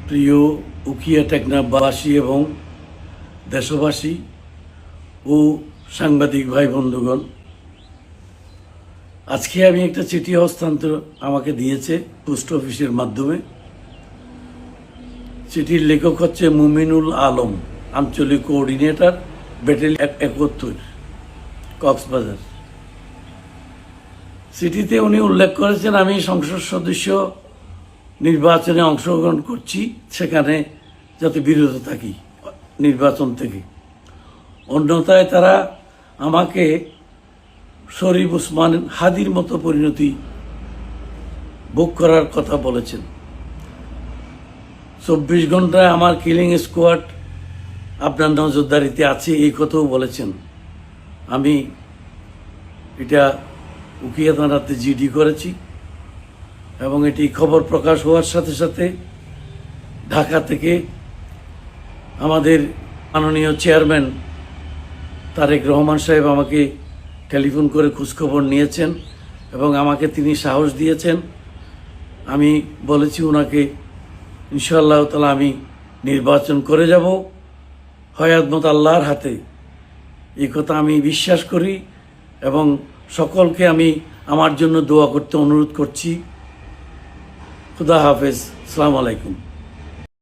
প্রিয় উখিয়া টেকনাফবাসী এবং দেশবাসী ও সাংবাদিক ভাই বন্ধুগণ, আজকে আমি একটা চিঠি হস্তান্তর আমাকে দিয়েছে পোস্ট অফিসের মাধ্যমে। চিঠির লেখক হচ্ছে মুমিনুল আলম, আঞ্চলিক কোঅর্ডিনেটর, ব্যাটালিয়ন ৭১, কক্সবাজার। চিঠিতে উনি উল্লেখ করেছেন আমি সংসদ সদস্য নির্বাচনে অংশগ্রহণ করছি, সেখানে যাতে বিরত থাকি নির্বাচন থেকে। অন্যথায় তারা আমাকে শরীফ ওসমান হাদির মতো পরিণতি ভোগ করার কথা বলেছেন। ২৪ ঘন্টায় আমার কিলিং স্কোয়াড আপনার নজরদারিতে আছে, এই কথাও বলেছেন। আমি এটা উখিয়া থানাতে জিডি করেছি এবং এটি খবর প্রকাশ হওয়ার সাথে সাথে ঢাকা থেকে আমাদের মাননীয় চেয়ারম্যান তারেক রহমান সাহেব আমাকে টেলিফোন করে খোঁজখবর নিয়েছেন এবং আমাকে তিনি সাহস দিয়েছেন। আমি বলেছি ওনাকে ইনশাআল্লাহ তাআলা আমি নির্বাচন করে যাব, হয়াতমত আল্লাহর হাতে। এই কথা আমি বিশ্বাস করি এবং সকলকে আমি আমার জন্য দোয়া করতে অনুরোধ করছি। খুদা হাফেজ, আসসালামু আলাইকুম।